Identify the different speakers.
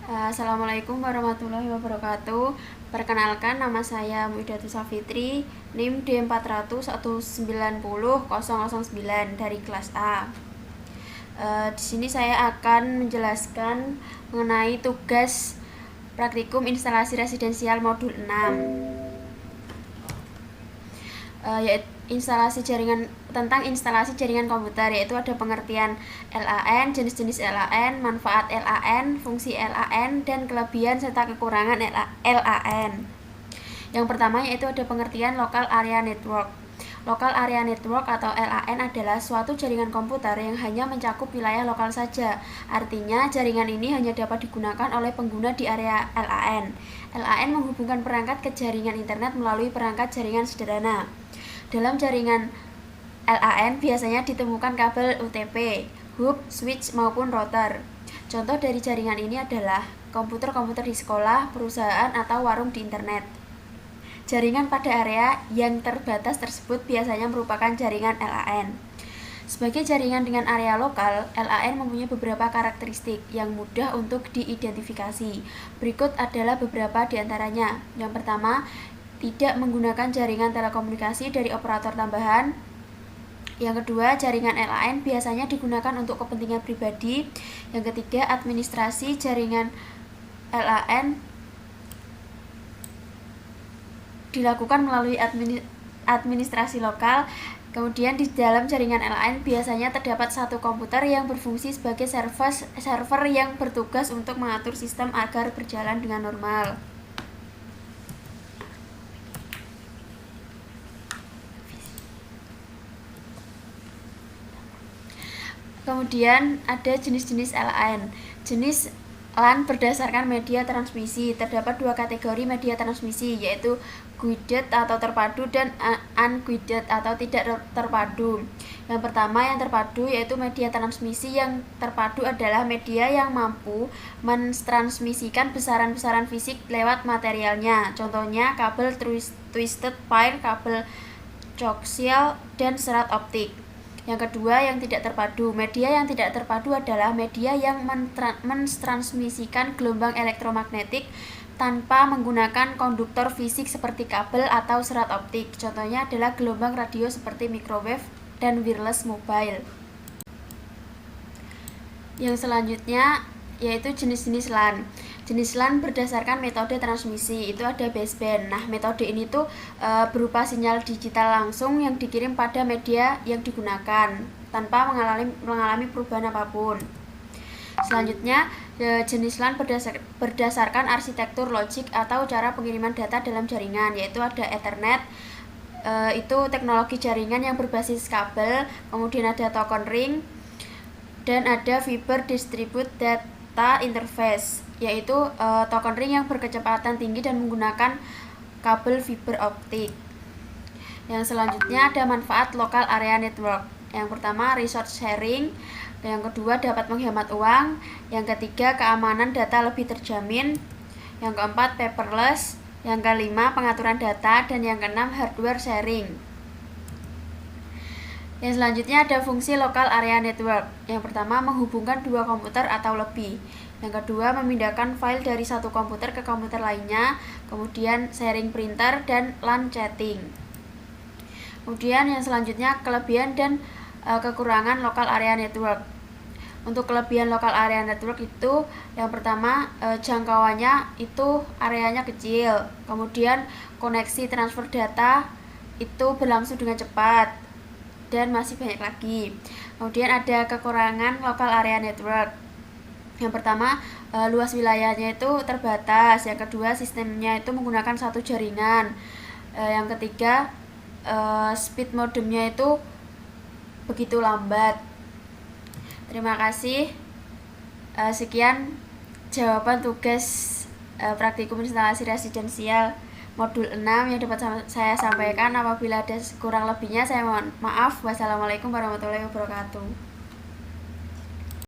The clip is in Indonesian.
Speaker 1: Assalamualaikum warahmatullahi wabarakatuh. Perkenalkan, nama saya Muidati Safitri, NIM D400190009 dari kelas A. Di sini saya akan menjelaskan mengenai tugas praktikum instalasi residensial modul 6. Yaitu tentang instalasi jaringan komputer, yaitu ada pengertian LAN, jenis-jenis LAN, manfaat LAN, fungsi LAN, dan kelebihan serta kekurangan LAN. Yang pertama yaitu ada pengertian local area network. Local area network atau LAN adalah suatu jaringan komputer yang hanya mencakup wilayah lokal saja. Artinya, jaringan ini hanya dapat digunakan oleh pengguna di area LAN. LAN menghubungkan perangkat ke jaringan internet melalui perangkat jaringan sederhana. Dalam jaringan LAN biasanya ditemukan kabel UTP, hub, switch, maupun router. Contoh dari jaringan ini adalah komputer-komputer di sekolah, perusahaan, atau warung di internet. Jaringan pada area yang terbatas tersebut biasanya merupakan jaringan LAN. Sebagai jaringan dengan area lokal, LAN mempunyai beberapa karakteristik yang mudah untuk diidentifikasi. Berikut adalah beberapa di antaranya. Yang pertama, tidak menggunakan jaringan telekomunikasi dari operator tambahan. Yang kedua, jaringan LAN biasanya digunakan untuk kepentingan pribadi. Yang ketiga, administrasi jaringan LAN dilakukan melalui administrasi lokal. Kemudian di dalam jaringan LAN biasanya terdapat satu komputer yang berfungsi sebagai server yang bertugas untuk mengatur sistem agar berjalan dengan normal. Kemudian ada jenis-jenis LAN. Jenis LAN berdasarkan media transmisi. Terdapat dua kategori media transmisi, yaitu guided atau terpadu dan unguided atau tidak terpadu. Yang pertama, yang terpadu, yaitu media transmisi yang terpadu adalah media yang mampu mentransmisikan besaran-besaran fisik lewat materialnya. Contohnya kabel twisted pair, kabel koaksial, dan serat optik. Yang kedua, yang tidak terpadu. Media yang tidak terpadu adalah media yang mentransmisikan gelombang elektromagnetik tanpa menggunakan konduktor fisik seperti kabel atau serat optik. Contohnya adalah gelombang radio seperti microwave dan wireless mobile. Yang selanjutnya yaitu jenis-jenis LAN. Jenis LAN berdasarkan metode transmisi, itu ada baseband. Nah, metode ini tuh berupa sinyal digital langsung yang dikirim pada media yang digunakan tanpa mengalami perubahan apapun. Selanjutnya, jenis LAN berdasarkan arsitektur logik atau cara pengiriman data dalam jaringan, yaitu ada Ethernet. Itu teknologi jaringan yang berbasis kabel. Kemudian ada token ring, dan ada fiber distributed data interface, yaitu token ring yang berkecepatan tinggi dan menggunakan kabel fiber optik. Yang selanjutnya ada manfaat local area network. Yang pertama, resource sharing. Yang kedua, dapat menghemat uang. Yang ketiga, keamanan data lebih terjamin. Yang keempat, paperless. Yang kelima, pengaturan data. Dan yang keenam, hardware sharing. Yang selanjutnya ada fungsi local area network. Yang pertama, menghubungkan dua komputer atau lebih. Yang kedua, memindahkan file dari satu komputer ke komputer lainnya. Kemudian sharing printer dan LAN chatting. Kemudian yang selanjutnya, kelebihan dan kekurangan local area network. Untuk kelebihan local area network itu, yang pertama, jangkauannya itu areanya kecil. Kemudian koneksi transfer data itu berlangsung dengan cepat, dan masih banyak lagi. Kemudian ada kekurangan local area network. Yang pertama, luas wilayahnya itu terbatas. Yang kedua, sistemnya itu menggunakan satu jaringan. Yang ketiga, speed modemnya itu begitu lambat. Terima kasih. Sekian jawaban tugas praktikum instalasi residensial modul 6 yang dapat saya sampaikan. Apabila ada kurang lebihnya, saya mohon maaf. Wassalamualaikum warahmatullahi wabarakatuh.